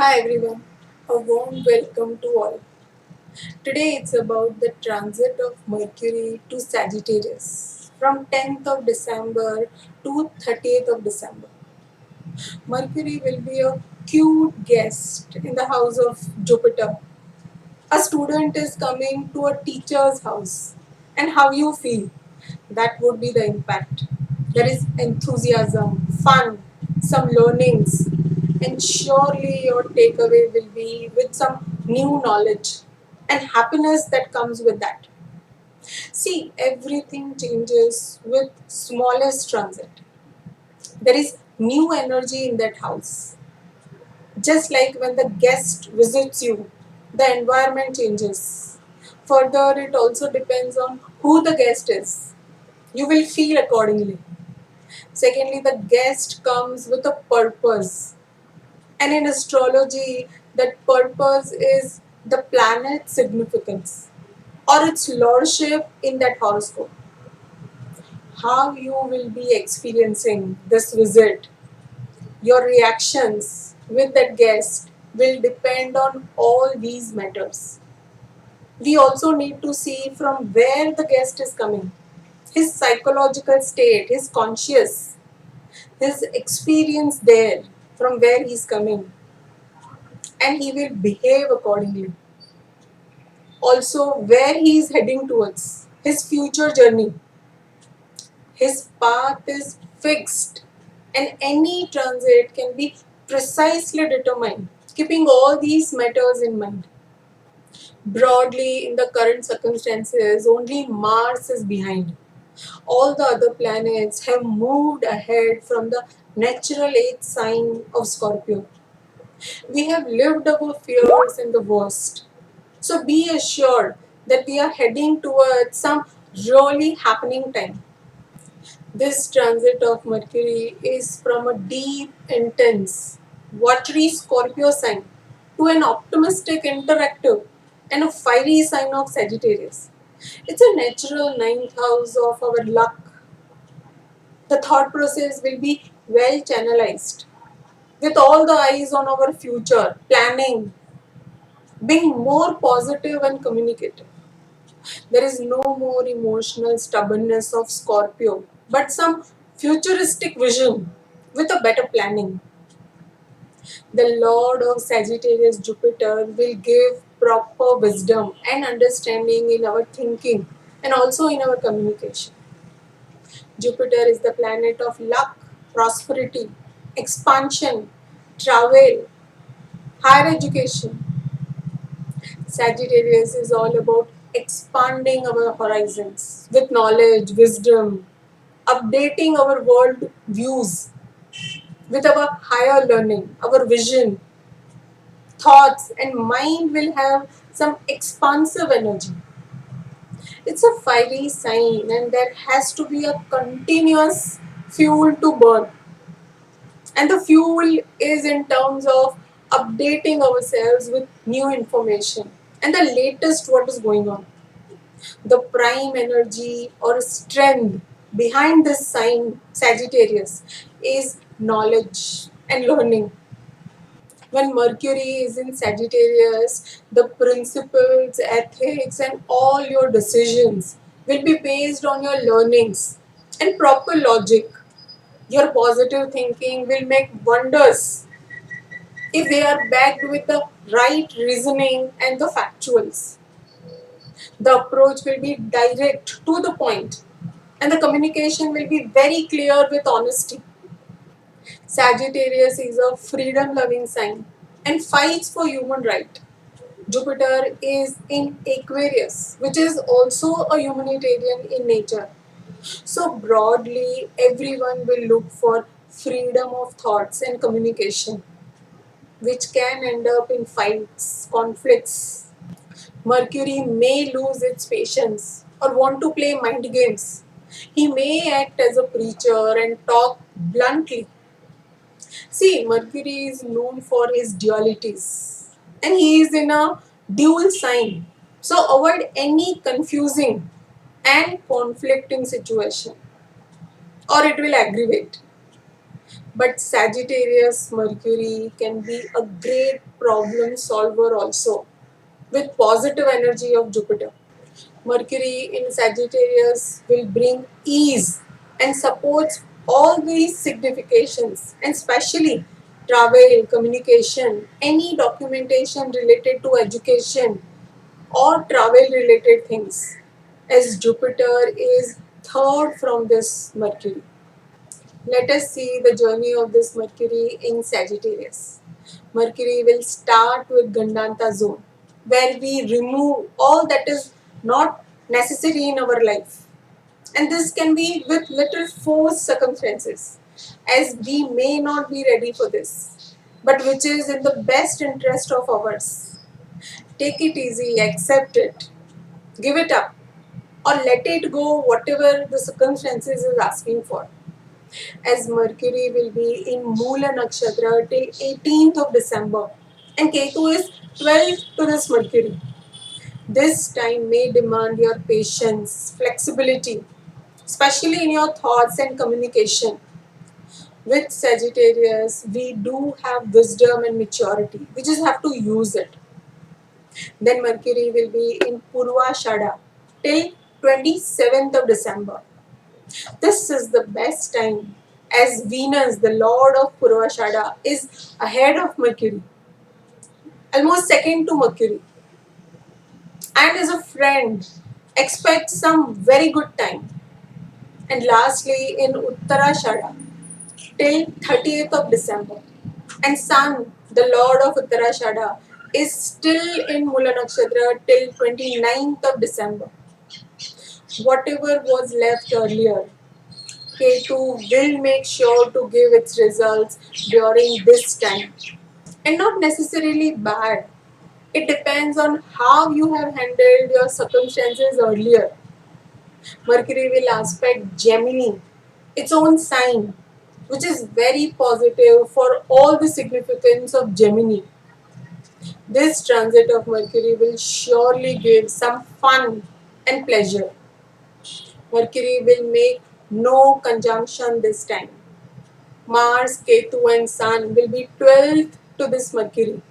Hi everyone, a warm welcome to all. Today it's about the transit of Mercury to Sagittarius from 10th of December to 30th of December. Mercury will be a cute guest in the house of Jupiter. A student is coming to a teacher's house, and how you feel, that would be the impact. There is enthusiasm, fun, some learnings, and surely your takeaway will be with some new knowledge and happiness that comes with that. See, everything changes with smallest transit. There is new energy in that house. Just like when the guest visits you, the environment changes. Further, it also depends on who the guest is. You will feel accordingly. Secondly, the guest comes with a purpose. And in astrology, that purpose is the planet's significance or its lordship in that horoscope. How you will be experiencing this visit, your reactions with that guest will depend on all these matters. We also need to see from where the guest is coming, his psychological state, his conscious, his experience there, from where he's coming, and he will behave accordingly. Also, where he is heading towards, his future journey, his path is fixed, and any transit can be precisely determined, keeping all these matters in mind. Broadly, in the current circumstances, only Mars is behind. All the other planets have moved ahead from the natural eighth sign of Scorpio. We have lived our fears in the worst. So be assured that we are heading towards some really happening time. This transit of Mercury is from a deep, intense, watery Scorpio sign to an optimistic, interactive, and a fiery sign of Sagittarius. It's a natural ninth house of our luck. The thought process will be well channelized with all the eyes on our future, planning, being more positive and communicative. There is no more emotional stubbornness of Scorpio, but some futuristic vision with a better planning. The Lord of Sagittarius Jupiter will give proper wisdom and understanding in our thinking and also in our communication. Jupiter is the planet of luck, prosperity, expansion, travel, higher education. Sagittarius is all about expanding our horizons with knowledge, wisdom, updating our world views with our higher learning, our vision, thoughts, and mind will have some expansive energy. It's a fiery sign, and there has to be a continuous fuel to burn. And the fuel is in terms of updating ourselves with new information and the latest what is going on. The prime energy or strength behind this sign, Sagittarius, is knowledge and learning. When Mercury is in Sagittarius, the principles, ethics, and all your decisions will be based on your learnings and proper logic. Your positive thinking will make wonders if they are backed with the right reasoning and the factuals. The approach will be direct to the point, and the communication will be very clear with honesty. Sagittarius is a freedom loving sign and fights for human right. Jupiter is in Aquarius, which is also a humanitarian in nature. So, broadly, everyone will look for freedom of thoughts and communication, which can end up in fights, conflicts. Mercury may lose its patience or want to play mind games. He may act as a preacher and talk bluntly. See, Mercury is known for his dualities and he is in a dual sign. So avoid any confusing and conflicting situation or it will aggravate. But Sagittarius Mercury can be a great problem solver also, with positive energy of Jupiter. Mercury in Sagittarius will bring ease and supports all these significations, and especially travel, communication, any documentation related to education or travel related things, as Jupiter is third from this Mercury. Let us see the journey of this Mercury in Sagittarius. Mercury will start with Gandanta zone, where we remove all that is not necessary in our life. And this can be with little forced circumstances, as we may not be ready for this, but which is in the best interest of ours. Take it easy, accept it, give it up, or let it go, whatever the circumstances is asking for, as Mercury will be in Moola Nakshatra till 18th of December and Ketu is 12th to this Mercury. This time may demand your patience, flexibility, especially in your thoughts and communication. With Sagittarius, we do have wisdom and maturity. We just have to use it. Then Mercury will be in Purva Shada till 27th of December. This is the best time, as Venus, the lord of Purvashada, is ahead of Mercury, almost second to Mercury, and is a friend. Expect some very good time. And lastly, in Uttarashada, till 30th of December. And Sun, the lord of Uttarashada, is still in Mula Nakshatra till 29th of December. Whatever was left earlier, Ketu will make sure to give its results during this time. And not necessarily bad. It depends on how you have handled your circumstances earlier. Mercury will aspect Gemini, its own sign, which is very positive for all the significance of Gemini. This transit of Mercury will surely give some fun and pleasure. Mercury will make no conjunction this time. Mars, Ketu, and Sun will be 12th to this Mercury.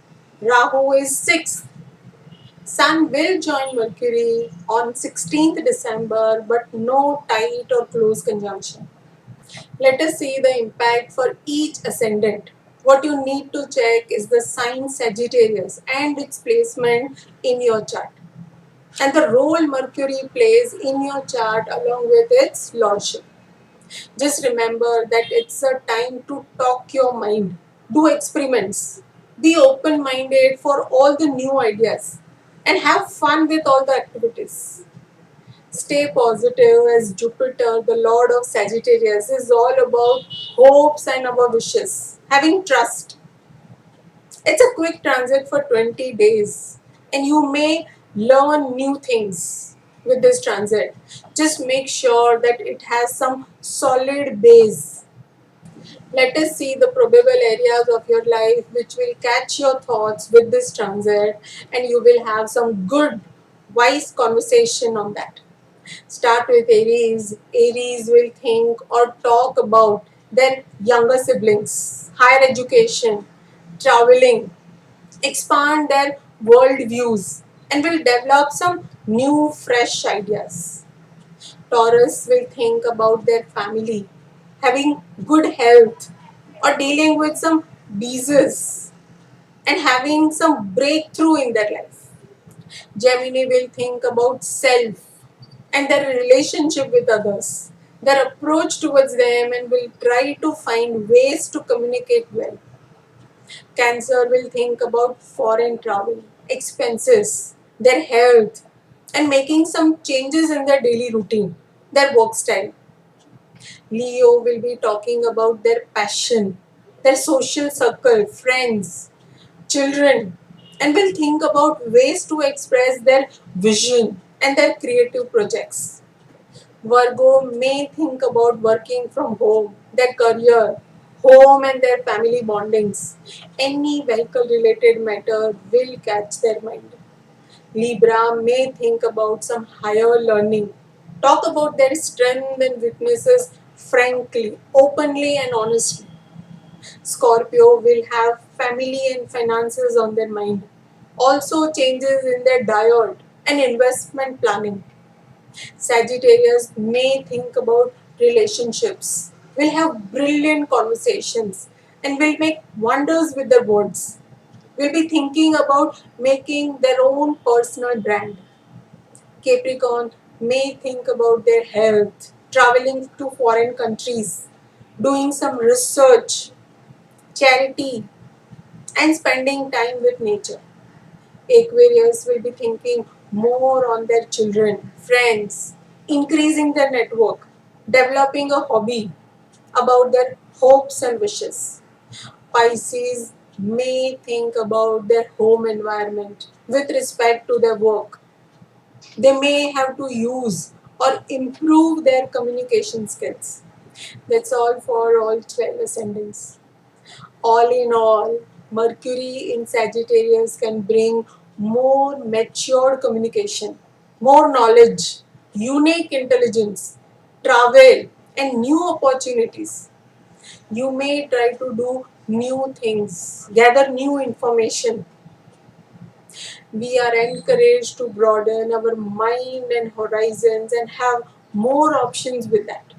Rahu is 6th. Sun will join Mercury on 16th December, but no tight or close conjunction. Let us see the impact for each ascendant. What you need to check is the sign Sagittarius and its placement in your chart, and the role Mercury plays in your chart along with its lordship. Just remember that it's a time to talk your mind, do experiments, be open minded for all the new ideas, and have fun with all the activities. Stay positive, as Jupiter, the Lord of Sagittarius, is all about hopes and our wishes, having trust. It's a quick transit for 20 days, and you may learn new things with this transit. Just make sure that it has some solid base. Let us see the probable areas of your life which will catch your thoughts with this transit, and you will have some good, wise conversation on that. Start with Aries. Aries will think or talk about their younger siblings, higher education, traveling, expand their world views, and will develop some new, fresh ideas. Taurus will think about their family, having good health, or dealing with some diseases and having some breakthrough in their life. Gemini will think about self and their relationship with others, their approach towards them, and will try to find ways to communicate well. Cancer will think about foreign travel, expenses, their health, and making some changes in their daily routine, their work style. Leo will be talking about their passion, their social circle, friends, children, and will think about ways to express their vision and their creative projects. Virgo may think about working from home, their career, home, and their family bondings. Any vehicle related matter will catch their mind. Libra may think about some higher learning, talk about their strengths and weaknesses frankly, openly, and honestly. Scorpio will have family and finances on their mind. Also, changes in their diet and investment planning. Sagittarius may think about relationships, will have brilliant conversations, and will make wonders with their words. Will be thinking about making their own personal brand. Capricorn may think about their health, traveling to foreign countries, doing some research, charity, and spending time with nature. Aquarius will be thinking more on their children, friends, increasing their network, developing a hobby, about their hopes and wishes. Pisces may think about their home environment with respect to their work. They may have to use or improve their communication skills. That's all for all 12 ascendants. All in all, Mercury in Sagittarius can bring more matured communication, more knowledge, unique intelligence, travel, and new opportunities. You may try to do new things, gather new information. We are encouraged to broaden our mind and horizons and have more options with that.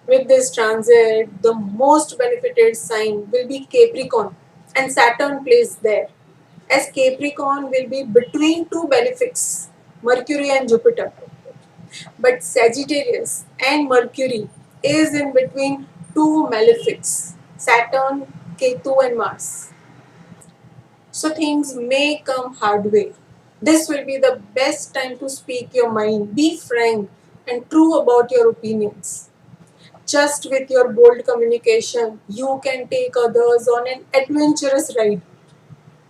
With this transit, the most benefited sign will be Capricorn, and Saturn placed there, as Capricorn will be between two benefics, Mercury and Jupiter. But Sagittarius and Mercury is in between two malefics, Saturn, Ketu, and Mars. So things may come hard way. This will be the best time to speak your mind, be frank and true about your opinions. Just with your bold communication, you can take others on an adventurous ride.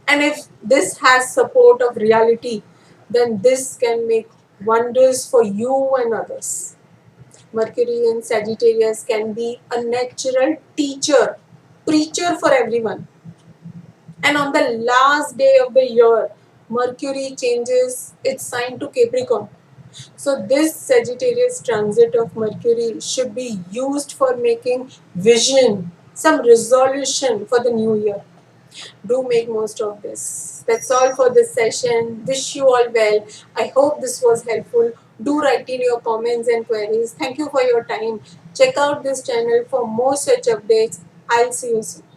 And if this has support of reality, then this can make wonders for you and others. Mercury in Sagittarius can be a natural teacher, preacher for everyone. And on the last day of the year, Mercury changes its sign to Capricorn. So, this Sagittarius transit of Mercury should be used for making vision, some resolution for the new year. Do make most of this. That's all for this session. Wish you all well. I hope this was helpful. Do write in your comments and queries. Thank you for your time. Check out this channel for more such updates. I'll see you soon.